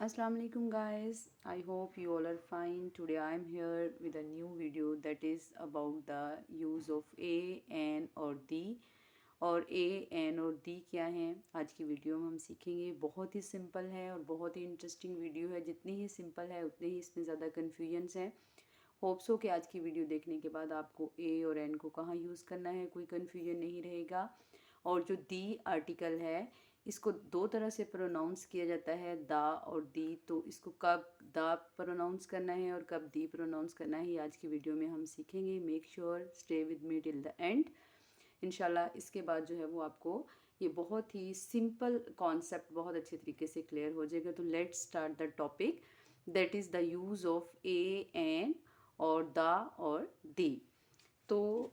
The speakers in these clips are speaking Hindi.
Assalamu alaikum guys. I hope you all are fine. Today I am here with a new video that is about the use of a, an और the और a, n और the क्या हैं आज की वीडियो में हम सीखेंगे। बहुत ही सिंपल है और बहुत ही इंटरेस्टिंग वीडियो है। जितनी ही सिंपल है उतने ही इसमें ज़्यादा कन्फ्यूजन्स हैं। होप्स हो कि आज की वीडियो देखने के बाद आपको ए और एन को कहाँ यूज़ करना है कोई कन्फ्यूजन नहीं रहेगा। और जो दी आर्टिकल है इसको दो तरह से प्रोनाउंस किया जाता है, दा और दी। तो इसको कब दा प्रोनाउंस करना है और कब दी प्रोनाउंस करना है ये आज की वीडियो में हम सीखेंगे। Make sure stay with me till the end. इंशाल्लाह इसके बाद जो है वो आपको ये बहुत ही सिंपल कॉन्सेप्ट बहुत अच्छे तरीके से क्लियर हो जाएगा। तो let's start the topic that is the use of a, an और दा और दी। तो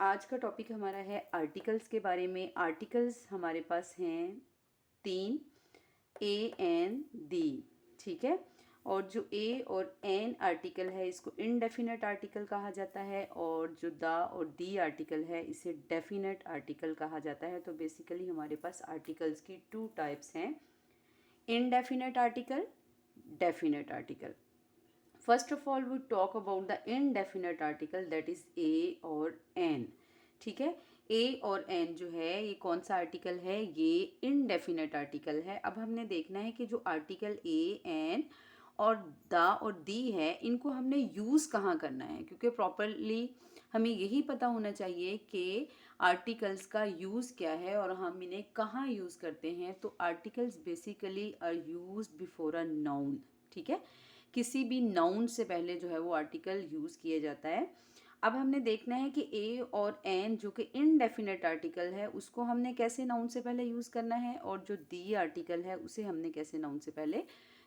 आज का टॉपिक हमारा है आर्टिकल्स के बारे में। आर्टिकल्स हमारे पास हैं 3, ए, एन, दी, ठीक है। और जो ए और एन आर्टिकल है इसको इनडेफिनेट आर्टिकल कहा जाता है और जो दा और दी आर्टिकल है इसे डेफिनेट आर्टिकल कहा जाता है। तो बेसिकली हमारे पास आर्टिकल्स की 2 टाइप्स हैं, indefinite article, definite article. First of all we talk about the indefinite article that is a और एन, ठीक है। ए और एन जो है ये कौन सा आर्टिकल है, ये इनडेफिनेट आर्टिकल है। अब हमने देखना है कि जो आर्टिकल ए, एन और दा और दी है इनको हमने यूज़ कहाँ करना है, क्योंकि प्रॉपरली हमें यही पता होना चाहिए कि आर्टिकल्स का यूज़ क्या है और हम इन्हें कहाँ यूज़ करते हैं। तो articles basically are used before a noun, ठीक है। किसी भी नाउन से पहले जो है वो आर्टिकल यूज़ किया जाता है। अब हमने देखना है कि ए और एन जो कि इनडेफिनेट आर्टिकल है उसको हमने कैसे नाउन से पहले यूज़ करना है और जो दी आर्टिकल है उसे हमने कैसे नाउन से पहले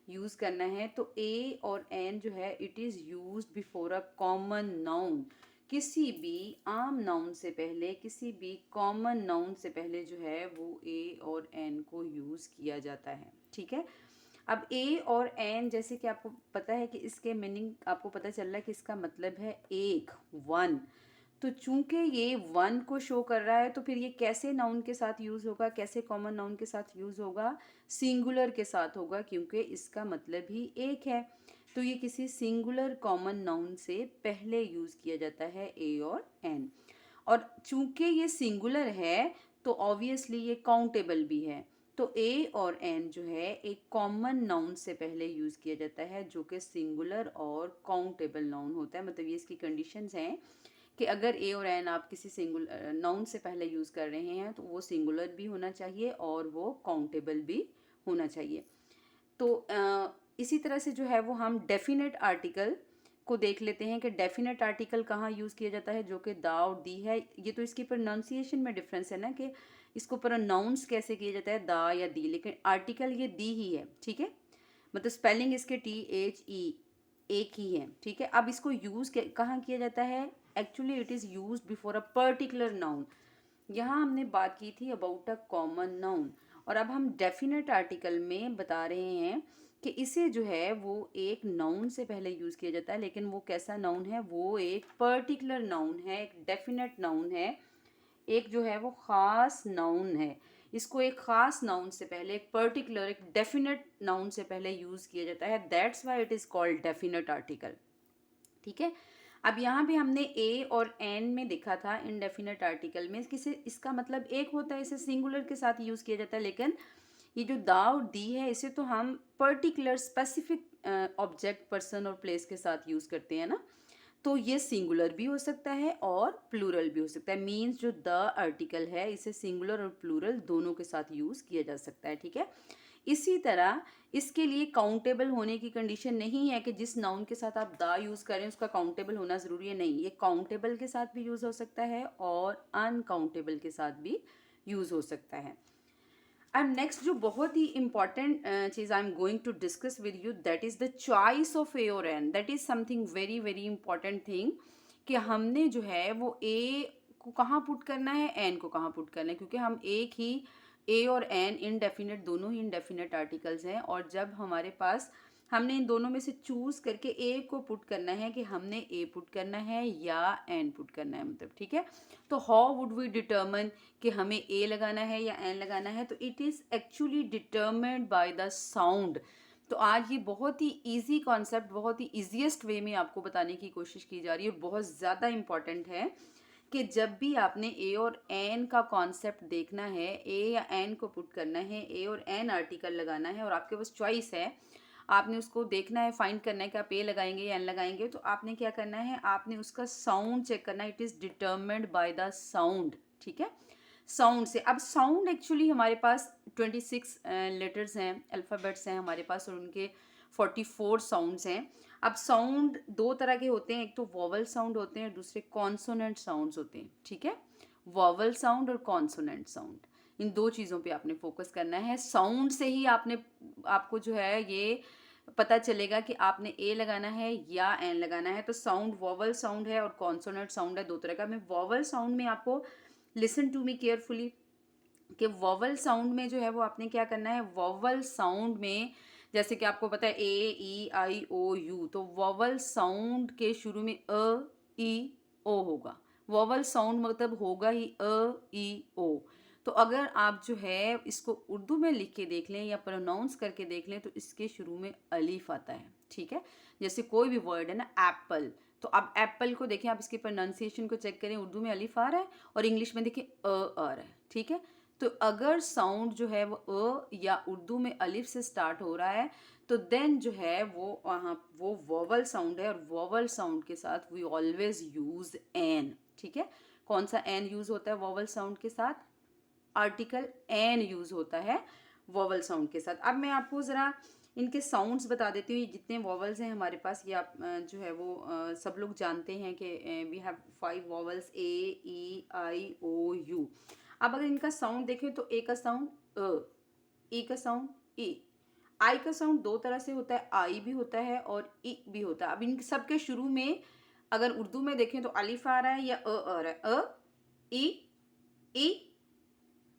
यूज़ करना है। तो ए और एन जो है it is used before a common noun. किसी भी आम नाउन से पहले, किसी भी कॉमन नाउन से पहले जो है वो ए और एन को यूज़ किया जाता है, ठीक है। अब ए और एन जैसे कि आपको पता है कि इसके मीनिंग आपको पता चल रहा है कि इसका मतलब है एक, वन। तो चूंकि ये वन को शो कर रहा है तो फिर ये कैसे नाउन के साथ यूज़ होगा, कैसे कॉमन नाउन के साथ यूज़ होगा, सिंगुलर के साथ होगा, क्योंकि इसका मतलब ही एक है। तो ये किसी सिंगुलर कॉमन नाउन से पहले यूज़ किया जाता है ए और एन। और चूंकि ये सिंगुलर है तो ऑब्वियसली ये काउंटेबल भी है। तो ए और एन जो है एक कॉमन नाउन से पहले यूज़ किया जाता है जो कि सिंगुलर और काउंटेबल नाउन होता है। मतलब ये इसकी कंडीशंस हैं कि अगर ए और एन आप किसी सिंगुलर नाउन से पहले यूज़ कर रहे हैं तो वो सिंगुलर भी होना चाहिए और वो काउंटेबल भी होना चाहिए। तो इसी तरह से जो है वो हम डेफिनेट आर्टिकल को देख लेते हैं कि डेफिनेट आर्टिकल कहाँ यूज़ किया जाता है, जो कि दा और दी है। ये तो इसकी प्रोनाउंसिएशन में डिफरेंस है ना कि इसको प्रोनाउंस कैसे किया जाता है, दा या दी, लेकिन आर्टिकल ये दी ही है, ठीक है। मतलब स्पेलिंग इसके THE एक ही है, ठीक है। अब इसको यूज़ कहाँ किया जाता है, actually it is use before a particular noun. यहाँ हमने बात की थी अबाउट अ कॉमन नाउन और अब हम डेफिनेट आर्टिकल में बता रहे हैं कि इसे जो है वो एक नाउन से पहले यूज़ किया जाता है, लेकिन वो कैसा नाउन है, वो एक पर्टिकुलर नाउन है, एक डेफिनेट नाउन है, एक जो है वो ख़ास नाउन है। इसको एक ख़ास नाउन से पहले, एक पर्टिकुलर एक डेफिनेट नाउन से पहले यूज़ किया जाता है। That's why it is called definite article, ठीक है। अब यहाँ भी हमने ए और एन में देखा था इनडेफिनेट आर्टिकल में किसे इसका मतलब एक होता है, इसे सिंगुलर के साथ यूज़ किया जाता है, लेकिन ये जो दा और दी है इसे तो हम पर्टिकुलर स्पेसिफिक ऑब्जेक्ट, पर्सन और प्लेस के साथ यूज़ करते हैं ना। तो ये सिंगुलर भी हो सकता है और प्लूरल भी हो सकता है। मीन्स जो द आर्टिकल है इसे सिंगुलर और प्लूरल दोनों के साथ यूज़ किया जा सकता है, ठीक है। इसी तरह इसके लिए काउंटेबल होने की कंडीशन नहीं है कि जिस नाउन के साथ आप द यूज़ करें उसका काउंटेबल होना ज़रूरी है, नहीं। ये काउंटेबल के साथ भी यूज़ हो सकता है और अनकाउंटेबल के साथ भी यूज़ हो सकता है। एंड नेक्स्ट जो बहुत ही इंपॉर्टेंट चीज़ I am going to discuss with you that is the choice of a और an. That is something very very important thing कि हमने जो है वो ए को कहाँ पुट करना है, एन को कहाँ पुट करना है, क्योंकि हम एक ही ए और एन इनडेफिनेट, दोनों ही इनडेफिनेट आर्टिकल्स हैं। और जब हमारे पास हमने इन दोनों में से चूज़ करके ए को पुट करना है कि हमने ए पुट करना है या एन पुट करना है, मतलब ठीक है। तो हाउ वुड वी डिटर्मिन कि हमें ए लगाना है या एन लगाना है, तो it is actually determined by the sound तो आज ये बहुत ही इजी कॉन्सेप्ट, बहुत ही इजीएस्ट वे में आपको बताने की कोशिश की जा रही है और बहुत ज़्यादा इम्पॉर्टेंट है कि जब भी आपने ए और एन का कॉन्सेप्ट देखना है, ए या एन को पुट करना है, ए और एन आर्टिकल लगाना है और आपके पास चॉइस है, आपने उसको देखना है, फाइंड करना है कि आप ए लगाएंगे या एन लगाएंगे, तो आपने क्या करना है, आपने उसका साउंड चेक करना है। It is determined by the sound, ठीक है, साउंड से। अब साउंड एक्चुअली हमारे पास 26 लेटर्स हैं, अल्फ़ाबेट्स हैं हमारे पास और उनके 44 साउंड्स हैं। अब साउंड दो तरह के होते हैं, एक तो वॉवल साउंड होते हैं, दूसरे कॉन्सोनेंट साउंड्स होते हैं, ठीक है। वॉवल साउंड और कॉन्सोनेंट साउंड, इन दो चीज़ों पे आपने फोकस करना है। साउंड से ही आपको जो है ये पता चलेगा कि आपने ए लगाना है या एन लगाना है। तो साउंड वॉवल साउंड है और कॉन्सोनेंट साउंड है, दो तरह का। मैं वॉवल साउंड में आपको, लिसन टू मी केयरफुली, कि वॉवल साउंड में जो है वो आपने क्या करना है, वॉवल साउंड में जैसे कि आपको पता है ए ई आई ओ यू, तो वॉवल साउंड के शुरू में अ ई ओ होगा। वॉवल साउंड मतलब होगा ही अ ई ओ। तो अगर आप जो है इसको उर्दू में लिख के देख लें या प्रोनाउंस करके देख लें तो इसके शुरू में अलीफ आता है, ठीक है। जैसे कोई भी वर्ड है ना, एप्पल, तो आप एप्पल को देखें, आप इसके प्रोनाउंसिएशन को चेक करें, उर्दू में अलीफ आ रहा है और इंग्लिश में देखिए अ आ रहा है, ठीक है। तो अगर साउंड जो है वो अ या उर्दू में अलिफ से स्टार्ट हो रहा है तो देन जो है वो वहाँ वो वॉवल साउंड है और वॉवल साउंड के साथ वी ऑलवेज यूज एन, ठीक है। कौन सा एन यूज होता है वॉवल साउंड के साथ, आर्टिकल एन यूज होता है वॉवल साउंड के साथ। अब मैं आपको ज़रा इनके साउंड्स बता देती हूँ। ये जितने वॉवल्स हैं हमारे पास, ये आप जो है वो सब लोग जानते हैं कि we have 5 vowels, A E I O U. अब अगर इनका साउंड देखें तो ए का साउंड अ, ई का साउंड ई, आई का साउंड दो तरह से होता है, आई भी होता है और ई भी होता है। अब इन सब के शुरू में अगर उर्दू में देखें तो अलिफ आ रहा है या अ आ रहा है, अ ई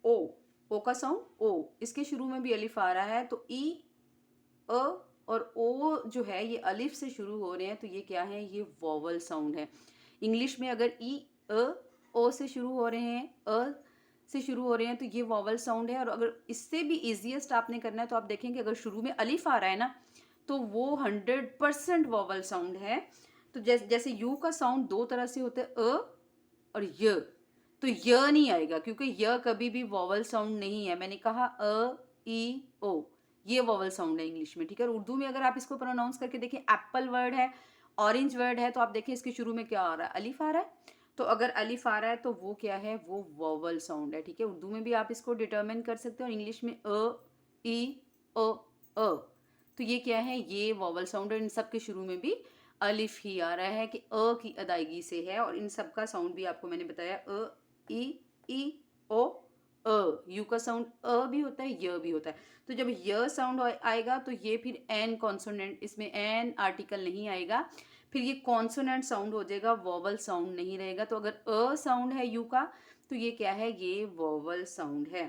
ओ, ओ का साउंड ओ, इसके शुरू में भी अलिफ आ रहा है, तो ई अ और ओ जो है ये अलिफ से शुरू हो रहे हैं, तो ये क्या है, ये वॉवल साउंड है। इंग्लिश में अगर ई अ ओ से शुरू हो रहे हैं, अ से शुरू हो रहे हैं, तो ये वॉवल साउंड है। और अगर इससे भी इजीएस्ट आपने करना है तो आप देखेंगे अगर शुरू में अलिफ आ रहा है ना तो वो 100% वॉवल साउंड है। तो जैसे यू का साउंड दो तरह से होता है, अ और य, तो य नहीं आएगा क्योंकि य कभी भी वॉवल साउंड नहीं है। मैंने कहा अ ई ओ, ये वॉवल साउंड है इंग्लिश में, ठीक है। और उर्दू में अगर आप इसको प्रोनाउंस करके देखें, एप्पल वर्ड है, ऑरेंज वर्ड है, तो आप देखें इसके शुरू में क्या आ रहा है, अलिफ आ रहा है। तो अगर अलिफ आ रहा है तो वो क्या है, वो वॉवल साउंड है, ठीक है। उर्दू में भी आप इसको डिटरमिन कर सकते हो और इंग्लिश में अ ई ओ अ, तो ये क्या है, ये वॉवल साउंड है। इन सब के शुरू में भी अलिफ ही आ रहा है कि अ की अदायगी से है। और इन सब का साउंड भी आपको मैंने बताया, अ ई ओ अ, यू का साउंड अ भी होता है, य भी होता है। तो जब य साउंड आएगा तो ये फिर एन कॉन्सोनेंट, इसमें एन आर्टिकल नहीं आएगा, फिर ये कॉन्सोनेंट साउंड हो जाएगा, वॉवल साउंड नहीं रहेगा। तो अगर अ साउंड है यू का तो ये क्या है, ये वॉवल साउंड है।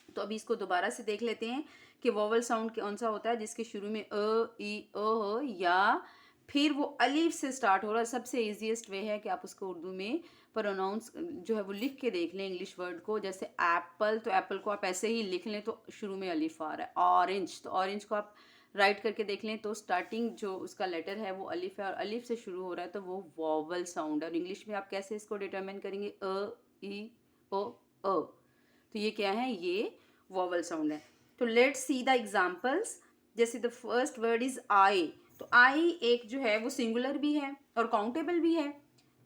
तो अभी इसको दोबारा से देख लेते हैं कि वॉवल साउंड कौन सा होता है, जिसके शुरू में अ ई अ हो या फिर वो अलीफ से स्टार्ट हो रहा है। सबसे इजीएस्ट वे है कि आप उसको उर्दू में प्रोनाउंस जो है वो लिख के देख लें इंग्लिश वर्ड को। जैसे एप्पल, तो एप्पल को आप ऐसे ही लिख लें तो शुरू में अलीफ आ रहा है। ऑरेंज, तो ऑरेंज को आप राइट करके देख लें तो स्टार्टिंग जो उसका लेटर है वो अलिफ है और अलिफ से शुरू हो रहा है, तो वो वॉवल साउंड है। और इंग्लिश में आप कैसे इसको डिटरमिन करेंगे, अ ई ओ अ, तो ये क्या है, ये वॉवल साउंड है। तो लेट्स सी द एग्जांपल्स। जैसे the first word is I, तो आई एक जो है वो सिंगुलर भी है और काउंटेबल भी है।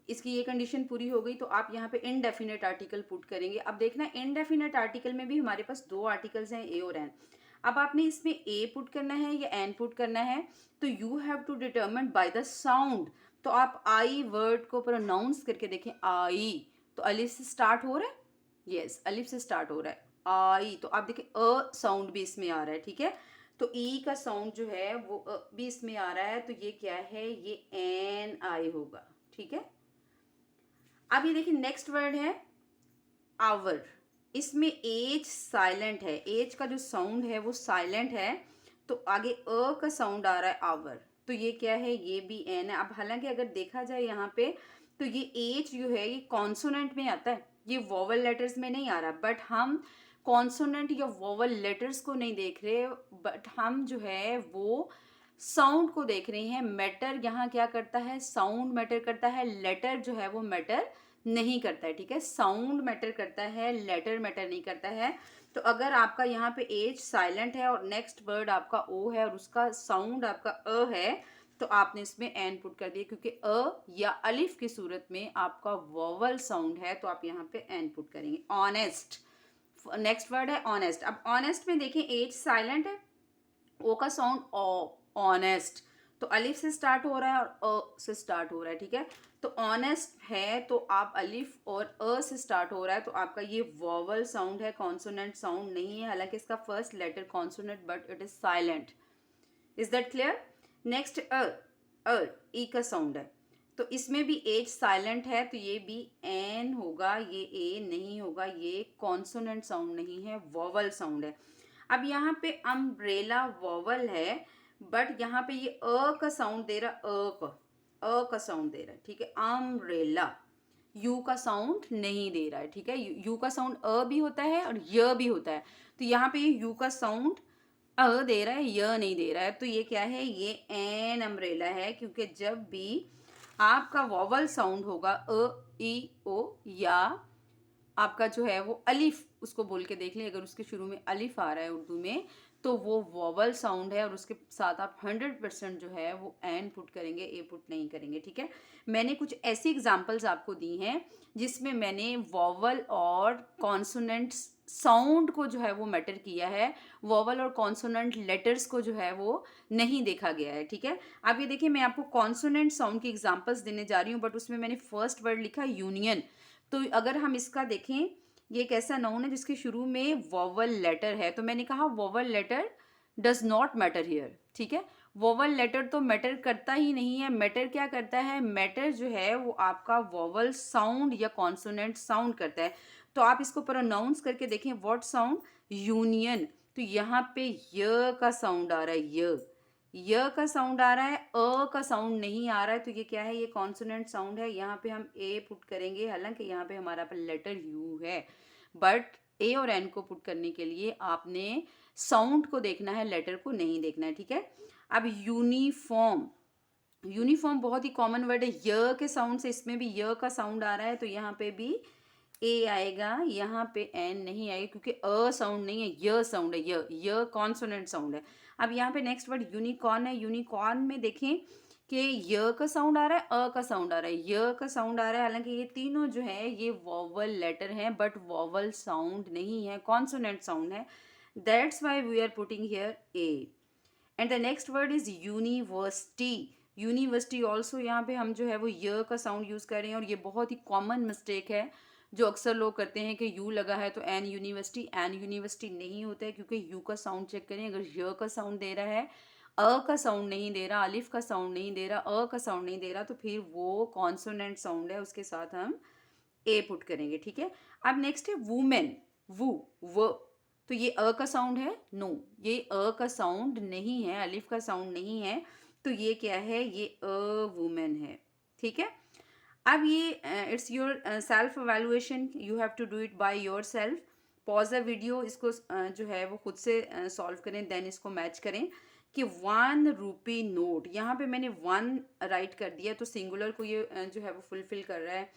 इसकी ये कंडीशन पूरी हो गई तो आप यहाँ पे इनडेफिनेट आर्टिकल पुट करेंगे। अब देखना, इनडेफिनेट आर्टिकल में भी हमारे पास दो आर्टिकल्स हैं, ए और एन। अब आपने इसमें ए पुट करना है या एन पुट करना है, तो you have to determine by the sound. तो आप आई वर्ड को प्रोनाउंस करके देखें, आई, तो अलिफ से स्टार्ट हो रहा है, यस अलिफ से स्टार्ट हो रहा है आई, तो आप देखिए अ साउंड भी इसमें आ रहा है, ठीक है। तो ई का साउंड जो है वो भी इसमें आ रहा है, तो ये क्या है, ये एन आई होगा, ठीक है। अब ये देखिए नेक्स्ट वर्ड है आवर। इसमें एज साइलेंट है, एज का जो साउंड है वो साइलेंट है, तो आगे अ का साउंड आ रहा है आवर, तो ये क्या है, ये भी एन है। अब हालांकि अगर देखा जाए यहाँ पे तो ये एज जो है ये कॉन्सोनेंट में आता है, ये वॉवल लेटर्स में नहीं आ रहा, बट हम कॉन्सोनेंट या वोवल लेटर्स को नहीं देख रहे, बट हम जो है वो साउंड को देख रहे हैं। मैटर यहाँ क्या करता है, साउंड मैटर करता है, लेटर जो है वो मैटर नहीं करता है, ठीक है। साउंड मैटर करता है, लेटर मैटर नहीं करता है। तो अगर आपका यहाँ पे एच साइलेंट है और नेक्स्ट वर्ड आपका ओ है और उसका साउंड आपका अ है, तो आपने इसमें एन पुट कर दिया, क्योंकि अ या अलिफ की सूरत में आपका वोवल साउंड है, तो आप यहाँ पे एन पुट करेंगे। ऑनेस्ट, नेक्स्ट वर्ड है ऑनेस्ट। अब ऑनेस्ट में देखें एच साइलेंट है, ओ का साउंड ओ, ऑनेस्ट, तो अलिफ से स्टार्ट हो रहा है और अ से स्टार्ट हो रहा है, ठीक है। तो ऑनेस्ट है तो आप अलिफ और अ से स्टार्ट हो रहा है, तो आपका ये वोवल साउंड है, कॉन्सोनेंट साउंड नहीं है, हालांकि इसका first letter consonant but it is silent. Is that clear? Next अ, ई का साउंड है, तो इसमें भी एच साइलेंट है, तो ये भी एन होगा, ये ए नहीं होगा, ये कॉन्सोनेंट साउंड नहीं है, वोवल साउंड है। अब यहाँ पे अम्ब्रेला वोवल है, बट यहाँ पे ये अ का साउंड दे रहा, अ का साउंड दे रहा है, ठीक है। अम्ब्रेला यू का साउंड नहीं दे रहा है, ठीक है। यू का साउंड अ भी होता है और य भी होता है, तो यहाँ पे ये यू का साउंड अ दे रहा है, य नहीं दे रहा है, तो ये क्या है, ये एन अम्ब्रेला है, क्योंकि जब भी आपका वॉवल साउंड होगा अ ई ओ, या आपका जो है वो अलिफ, उसको बोल के देख लें, अगर उसके शुरू में अलिफ आ रहा है उर्दू में, तो वो वॉवल साउंड है और उसके साथ आप 100% जो है वो एन पुट करेंगे, ए पुट नहीं करेंगे, ठीक है। मैंने कुछ ऐसी एग्जांपल्स आपको दी हैं जिसमें मैंने वॉवल और कॉन्सोनेंट साउंड को जो है वो मैटर किया है, वॉवल और कॉन्सोनेंट लेटर्स को जो है वो नहीं देखा गया है, ठीक है। अब ये देखिए, मैं आपको कॉन्सोनेंट साउंड की एग्जांपल्स देने जा रही हूँ, बट उसमें मैंने फर्स्ट वर्ड लिखा यूनियन। तो अगर हम इसका देखें, ये एक ऐसा नाउन है जिसके शुरू में वोवल लेटर है, तो मैंने कहा vowel letter does not matter here, ठीक है। वोवल लेटर तो मैटर करता ही नहीं है। मैटर क्या करता है, मैटर जो है वो आपका वोवल साउंड या कॉन्सोनेंट साउंड करता है। तो आप इसको प्रोनाउंस करके देखें, व्हाट साउंड, यूनियन, तो यहाँ पे य का साउंड आ रहा है, य का साउंड आ रहा है, अ का साउंड नहीं आ रहा है, तो ये क्या है, ये कॉन्सोनेंट साउंड है। यहाँ पे हम ए पुट करेंगे, हालांकि यहाँ पे हमारा पर लेटर यू है, बट ए और एन को पुट करने के लिए आपने साउंड को देखना है, लेटर को नहीं देखना है, ठीक है। अब यूनिफॉर्म, यूनिफॉर्म बहुत ही कॉमन वर्ड है, य के साउंड से इसमें भी य का साउंड आ रहा है, तो यहाँ पे भी ए आएगा, यहाँ पे एन नहीं आएगा, क्योंकि अ साउंड नहीं है, य साउंड है, य कॉन्सोनेंट साउंड है। अब यहाँ पे नेक्स्ट वर्ड यूनिकॉर्न है। यूनिकॉर्न में देखें कि य का साउंड आ रहा है, अ का साउंड आ रहा है, य का साउंड आ रहा है, हालांकि ये तीनों जो है ये वॉवल लेटर हैं, बट वॉवल साउंड नहीं है, कॉन्सोनेंट साउंड है। That's why we are putting here a. And the next word is university. University also यहाँ पे हम जो है वो य का साउंड यूज़ कर रहे हैं, और ये बहुत ही कॉमन मिस्टेक है जो अक्सर लोग करते हैं कि यू लगा है तो एन यूनिवर्सिटी नहीं होता है, क्योंकि यू का साउंड चेक करें, अगर य का साउंड दे रहा है, अ का साउंड नहीं दे रहा, अलिफ का साउंड नहीं दे रहा, अ का साउंड नहीं दे रहा, तो फिर वो कॉन्सोनेंट साउंड है, उसके साथ हम ए पुट करेंगे, ठीक है। अब नेक्स्ट है वुमेन, वू, व, तो ये अ का साउंड है, नो, ये अ का साउंड नहीं है, अलिफ का साउंड नहीं है, तो ये क्या है, ये अ वुमेन है, ठीक है। अब ये it's your self evaluation, you have to do it by yourself. Pause the video, इसको जो है वो खुद से सॉल्व करें, देन इसको मैच करें कि 1 रुपी नोट, यहाँ पे मैंने 1 राइट कर दिया, तो सिंगुलर को ये जो है वो फुलफिल कर रहा है,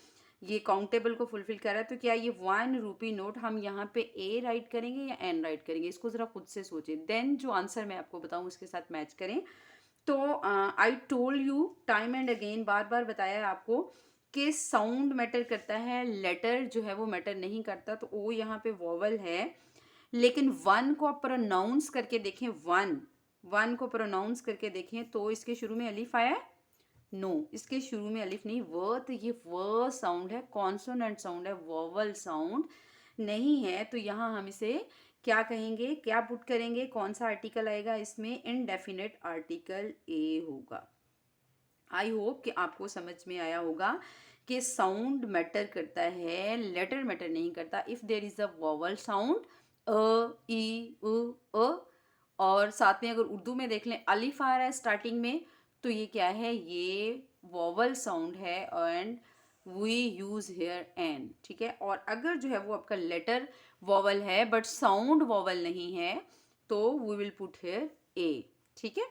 ये काउंटेबल को फुलफिल कर रहा है, तो क्या ये 1 रुपी नोट हम यहाँ पे ए राइट करेंगे या एन राइट करेंगे, इसको ज़रा खुद से सोचें, देन जो आंसर मैं आपको बताऊँ उसके साथ मैच करें। तो I told you time and again, बार बार बताया है आपको कि साउंड मैटर करता है, लेटर जो है वो मैटर नहीं करता। तो ओ यहाँ पे वॉवल है, लेकिन वन को आप प्रोनाउंस करके देखें, वन को प्रोनाउंस करके देखें, तो इसके शुरू में अलिफ आया है, नो, इसके शुरू में अलिफ नहीं, व, तो ये व साउंड है, कॉन्सोनेंट साउंड है, वॉवल साउंड नहीं है, तो यहाँ हम इसे क्या कहेंगे, क्या पुट करेंगे, कौन सा आर्टिकल आएगा इसमें, इनडेफिनेट आर्टिकल ए होगा। आई होप कि आपको समझ में आया होगा कि साउंड मैटर करता है, लेटर मैटर नहीं करता। If there is a vowel sound, अ, ई, उ, अ, और साथ में अगर उर्दू में देख लें अलिफ आ रहा है स्टार्टिंग में, तो ये क्या है, ये वॉवल साउंड है, and we use here an, ठीक है। और अगर जो है वो आपका लेटर वॉवल है बट साउंड वॉवल नहीं है, तो we will put here a. ठीक है,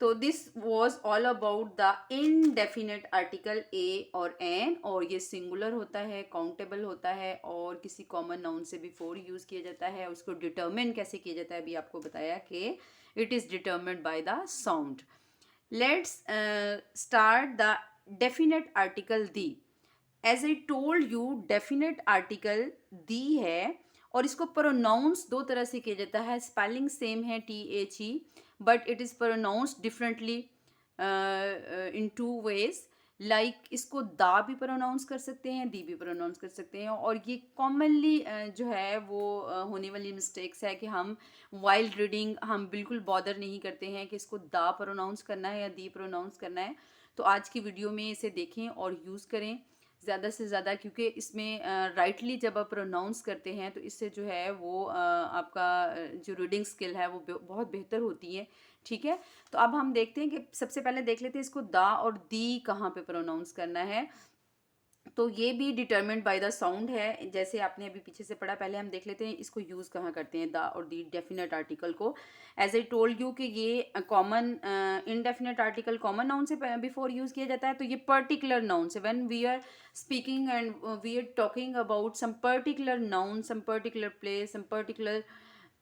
तो this was all about the indefinite article a और एन, और ये सिंगुलर होता है, काउंटेबल होता है, और किसी कॉमन नाउन से बिफोर यूज किया जाता है। उसको डिटर्मिन कैसे किया जाता है अभी आपको बताया कि it is determined by the sound. Let's start the definite article the. As I told you, definite article the है, और इसको प्रोनाउंस दो तरह से किया जाता है। स्पेलिंग सेम है THE, but it is pronounced differently in two ways. Like इसको दा भी प्रोनाउंस कर सकते हैं, दी भी प्रोनाउंस कर सकते हैं, और ये कॉमनली जो है वो होने वाली मिस्टेक्स है कि हम वाइल रीडिंग हम बिल्कुल बॉदर नहीं करते हैं कि इसको दा प्रोनाउंस करना है या दी प्रोनाउंस करना है। तो आज की वीडियो में इसे देखें और यूज़ करें ज़्यादा से ज़्यादा, क्योंकि इसमें राइटली जब आप प्रोनाउंस करते हैं तो इससे जो है वो आपका जो रीडिंग स्किल है वो बहुत बेहतर होती है। ठीक है, तो अब हम देखते हैं कि सबसे पहले देख लेते हैं इसको दा और दी कहाँ पे प्रोनाउंस करना है। तो ये भी डिटर्मिन्ड बाय द साउंड है, जैसे आपने अभी पीछे से पढ़ा। पहले हम देख लेते हैं इसको यूज़ कहाँ करते हैं, द और दी डेफिनेट आर्टिकल को। एज आई टोल्ड यू कि ये common indefinite article common noun से बिफोर यूज़ किया जाता है। तो ये पर्टिकुलर नाउन से, when we are speaking and we are talking about some particular noun, some particular place, some particular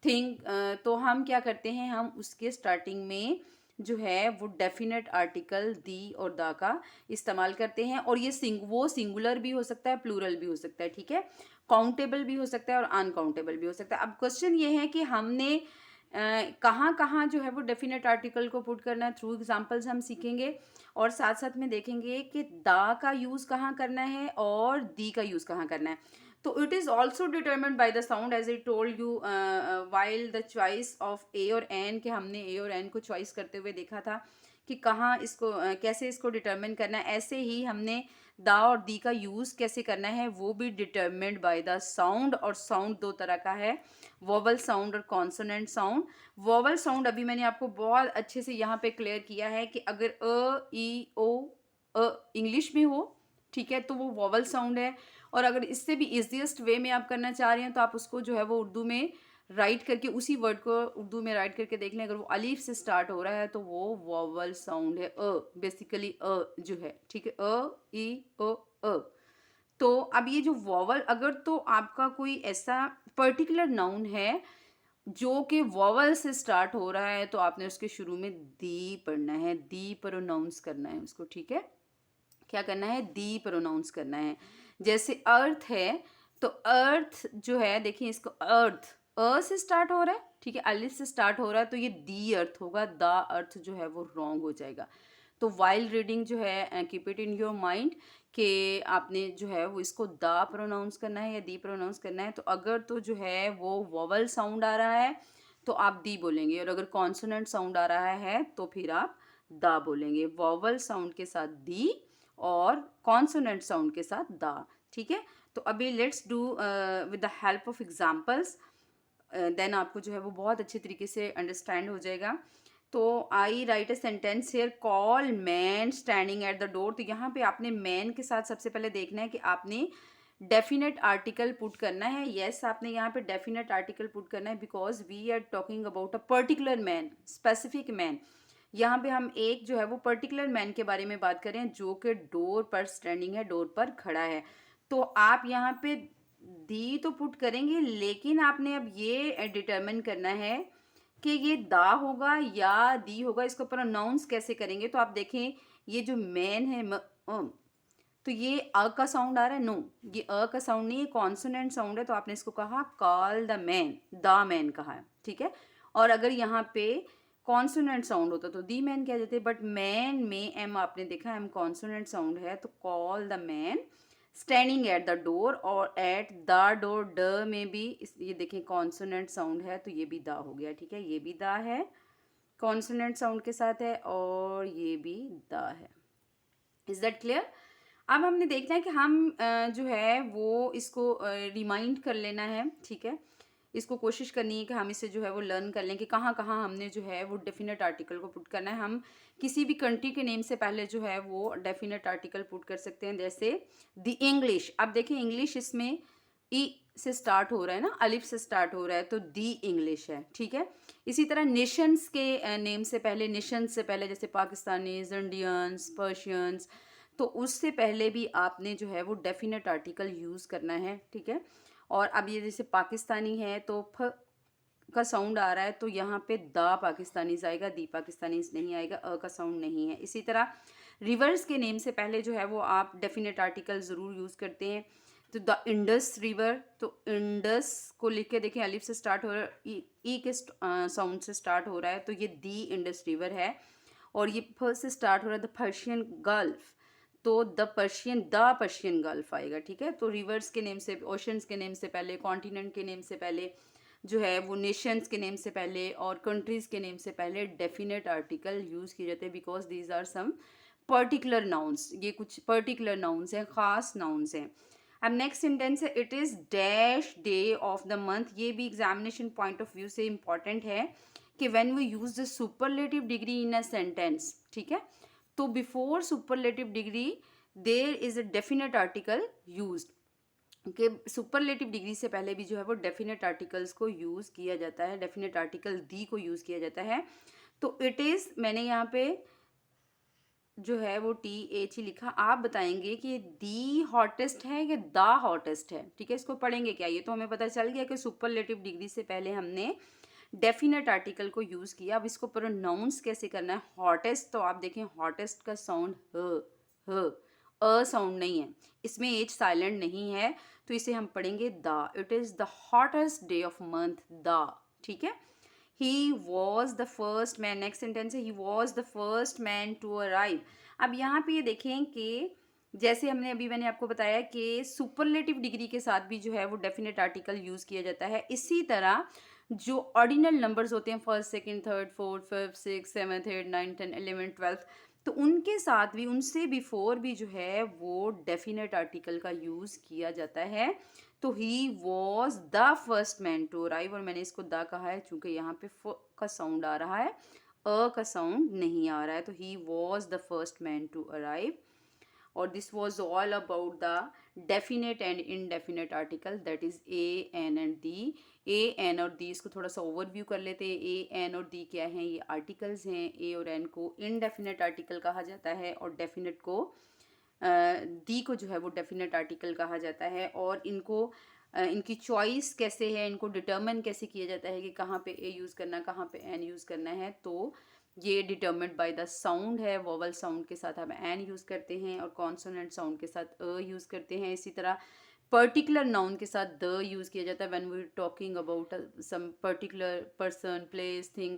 thing, तो हम क्या करते हैं, हम उसके स्टार्टिंग में जो है वो डेफिनेट आर्टिकल दी और दा का इस्तेमाल करते हैं। और ये वो सिंगुलर भी हो सकता है, प्लूरल भी हो सकता है। ठीक है, काउंटेबल भी हो सकता है और अनकाउंटेबल भी हो सकता है। अब क्वेश्चन ये है कि हमने कहाँ कहाँ जो है वो डेफिनेट आर्टिकल को पुट करना है। थ्रू एग्जाम्पल्स हम सीखेंगे, और साथ साथ में देखेंगे कि दा का यूज़ कहाँ करना है और दी का यूज़ कहाँ करना है। तो it is also determined by the sound, as I told you while the choice of a और एन, के हमने ए और एन को चॉइस करते हुए देखा था कि कहाँ इसको कैसे इसको डिटर्मिन करना है। ऐसे ही हमने दा और दी का यूज़ कैसे करना है वो भी डिटर्मिन्ड बाय द साउंड। और साउंड दो तरह का है, वोवल साउंड और कॉन्सोनेंट साउंड। वोवल साउंड अभी मैंने आपको बहुत अच्छे से यहाँ पे क्लियर किया है कि अगर इंग्लिश में हो, ठीक है, तो वो वोवल साउंड है। और अगर इससे भी इजीएस्ट वे में आप करना चाह रहे हैं तो आप उसको जो है वो उर्दू में राइट करके, उसी वर्ड को उर्दू में राइट करके देख लें। अगर वो अलीफ से स्टार्ट हो रहा है तो वो वोवल साउंड है, बेसिकली जो है। ठीक है, अ। तो अब ये जो वोवल, अगर तो आपका कोई ऐसा पर्टिकुलर नाउन है जो कि वोवल से स्टार्ट हो रहा है, तो आपने उसके शुरू में दी पढ़ना है, दी प्रोनाउंस करना है उसको। ठीक है, क्या करना है, दी प्रोनाउंस करना है। जैसे अर्थ है, तो अर्थ जो है, देखिए इसको अर्थ से स्टार्ट हो रहा है, ठीक है, अलिफ से स्टार्ट हो रहा है, तो ये दी अर्थ होगा, दा अर्थ जो है वो रॉन्ग हो जाएगा। तो वाइल रीडिंग जो है, keep it in your mind कि आपने जो है वो इसको दा प्रोनाउंस करना है या दी प्रोनाउंस करना है। तो अगर तो जो है वो वोवल साउंड आ रहा है तो आप दी बोलेंगे, और अगर कॉन्सोनेंट साउंड आ रहा है तो फिर आप दा बोलेंगे। वोवल साउंड के साथ दी और कॉन्सोनेंट साउंड के साथ दा। ठीक है, तो अभी let's do with the help of examples, then आपको जो है वो बहुत अच्छे तरीके से अंडरस्टैंड हो जाएगा। तो I write a sentence here, call man standing at the door. तो यहाँ पे आपने मैन के साथ सबसे पहले देखना है कि आपने डेफिनेट आर्टिकल पुट करना है। यस, आपने यहाँ पे डेफिनेट आर्टिकल पुट करना है, because we are talking about a particular man, specific man. यहाँ पे हम एक जो है वो पर्टिकुलर मैन के बारे में बात करें जो कि डोर पर स्टैंडिंग है, डोर पर खड़ा है। तो आप यहाँ पे दी तो पुट करेंगे, लेकिन आपने अब ये डिटरमिन करना है कि ये दा होगा या दी होगा, इसको प्रोनाउंस कैसे करेंगे। तो आप देखें, ये जो मैन है तो ये अ का साउंड आ रहा है, नो, ये अ का साउंड नहीं है, कॉन्सोनेंट साउंड है। तो आपने इसको कहा कॉल द मैन कहा है। ठीक है, और अगर यहाँ पे कॉन्सोनेंट साउंड होता तो दी मैन कह देते, बट मैन में एम आपने देखा एम कॉन्सोनेंट साउंड है, तो call the man standing at the door, और एट द डोर ड में भी ये देखें कॉन्सोनेंट साउंड है, तो ये भी दा हो गया। ठीक है, ये भी दा है, कॉन्सोनेंट साउंड के साथ है, और ये भी दा है। Is that clear? अब हमने देखना है कि हम जो है वो इसको रिमाइंड कर लेना है। ठीक है, इसको कोशिश करनी है कि हम इसे जो है वो लर्न कर लें कि कहाँ कहाँ हमने जो है वो डेफिनेट आर्टिकल को पुट करना है। हम किसी भी कंट्री के नेम से पहले जो है वो डेफिनेट आर्टिकल पुट कर सकते हैं, जैसे द इंग्लिश। अब देखिए इंग्लिश, इसमें ई से स्टार्ट हो रहा है ना, अलिफ से स्टार्ट हो रहा है, तो दी इंग्लिश है, ठीक है। इसी तरह नेशंस के नेम से पहले, नेशंस से पहले जैसे पाकिस्तानीज, इंडियंस, पर्शियंस, तो उससे पहले भी आपने जो है वो डेफिनेट आर्टिकल यूज़ करना है, ठीक है। और अब ये जैसे पाकिस्तानी है तो फ का साउंड आ रहा है, तो यहाँ पे द पाकिस्तानीज आएगा, दी पाकिस्तानीज नहीं आएगा, का साउंड नहीं है। इसी तरह रिवर्स के नेम से पहले जो है वो आप डेफिनेट आर्टिकल ज़रूर यूज़ करते हैं। तो द इंडस रिवर, तो इंडस को लिख के देखें, अलिफ से स्टार्ट हो रहा है, ई के साउंड से स्टार्ट हो रहा है, तो ये दी इंडस रिवर है। और ये फ से स्टार्ट हो रहा है, द पर्शियन गल्फ, तो द पर्शियन गल्फ आएगा, ठीक है। तो रिवर्स के नेम से, ओशंस के नेम से पहले, कॉन्टिनेंट के नेम से पहले जो है वो, नेशंस के नेम से पहले और कंट्रीज़ के नेम से पहले डेफिनेट आर्टिकल यूज़ किए जाते हैं, because these are some particular nouns, ये कुछ पर्टिकुलर नाउन्स हैं, ख़ास नाउन्स हैं। अब नेक्स्ट सेंटेंस है, it is dash day of the month. ये भी एग्जामिनेशन पॉइंट ऑफ व्यू से इम्पॉर्टेंट है कि when we use the superlative degree in a sentence, ठीक है, तो before superlative degree there is a definite article used, कि सुपरलेटिव डिग्री से पहले भी जो है वो डेफिनेट आर्टिकल्स को यूज़ किया जाता है, डेफिनेट आर्टिकल दी को यूज़ किया जाता है। तो इट इज़, मैंने यहाँ पे जो है वो TH ही लिखा, आप बताएंगे कि दी हॉटेस्ट है या द हॉटेस्ट है, ठीक है। इसको पढ़ेंगे क्या, ये तो हमें पता चल गया कि सुपरलेटिव डिग्री से पहले हमने डेफिनेट आर्टिकल को यूज़ किया। अब इसको प्रोनाउंस कैसे करना है, हॉटेस्ट, तो आप देखें हॉटेस्ट का साउंड ह, साउंड नहीं है, इसमें एच साइलेंट नहीं है, तो इसे हम पढ़ेंगे the. It is the hottest day of month, the, ठीक है। He was the first man, next sentence है, he was the first man to arrive. अब यहाँ पे ये देखें कि जैसे हमने अभी, मैंने आपको बताया कि सुपरलेटिव डिग्री के साथ भी जो है वो डेफिनेट आर्टिकल यूज़ किया जाता है, इसी तरह जो ऑर्डिनल नंबर्स होते हैं, first, second, third, fourth, fifth, six, seventh, eight, nine, 10, 11, 12, तो उनके साथ भी, उनसे बिफोर भी जो है वो डेफिनेट आर्टिकल का यूज़ किया जाता है। तो he was the first man to arrive, और मैंने इसको द कहा है चूंकि यहाँ पे फ का साउंड आ रहा है, का साउंड नहीं आ रहा है, तो he was the first man to arrive. और this was all about the definite and indefinite article, that is a, an and the. A, an और दी, इसको थोड़ा सा ओवरव्यू कर लेते हैं। ए, एन और दी क्या हैं, ये आर्टिकल्स हैं। ए और एन को इनडेफिनेट आर्टिकल कहा जाता है, और डेफिनेट को, दी को जो है वो डेफिनेट आर्टिकल कहा जाता है। और इनको इनकी चॉइस कैसे है, इनको डिटर्मिन कैसे किया जाता है कि कहाँ पे ए यूज़ करना, कहाँ पे एन यूज़ करना है, तो ये डिटर्मिन्ड बाय द साउंड है। वोवल साउंड के साथ हम एन यूज़ करते हैं, और कॉन्सोनेंट साउंड के साथ यूज़ करते हैं। इसी तरह पर्टिकुलर नाउन के साथ द यूज़ किया जाता है when we talking about some particular person, place, thing,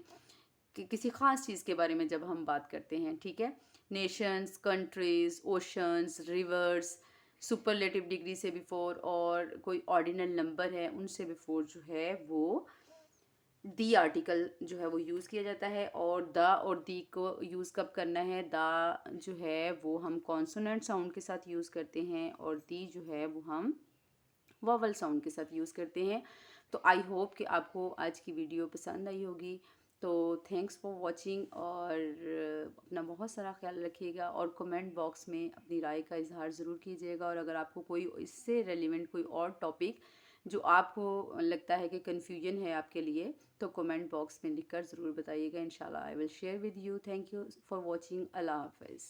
कि किसी ख़ास चीज़ के बारे में जब हम बात करते हैं, ठीक है। Nations, countries, oceans, reverse, superlative degree से बिफोर, और कोई ऑर्डिनल नंबर है उनसे बिफोर जो है वो दी आर्टिकल जो है वो यूज़ किया जाता है। और द और दी को यूज़ कब करना है, द जो है वो हम कॉन्सोनेंट साउंड के साथ यूज़ करते हैं, और दी जो है वो हम वोवल साउंड के साथ यूज़ करते हैं। तो आई होप कि आपको आज की वीडियो पसंद आई होगी। तो थैंक्स फॉर वॉचिंग, और अपना बहुत सारा ख्याल रखिएगा, और कमेंट बॉक्स में अपनी राय का इजहार ज़रूर कीजिएगा। और अगर आपको कोई इससे रेलिवेंट कोई और टॉपिक जो आपको लगता है कि कन्फ्यूजन है आपके लिए, तो कमेंट बॉक्स में लिखकर ज़रूर बताइएगा। इंशाल्लाह I will share with you. Thank you for watching. अल्लाह हाफ़िज़।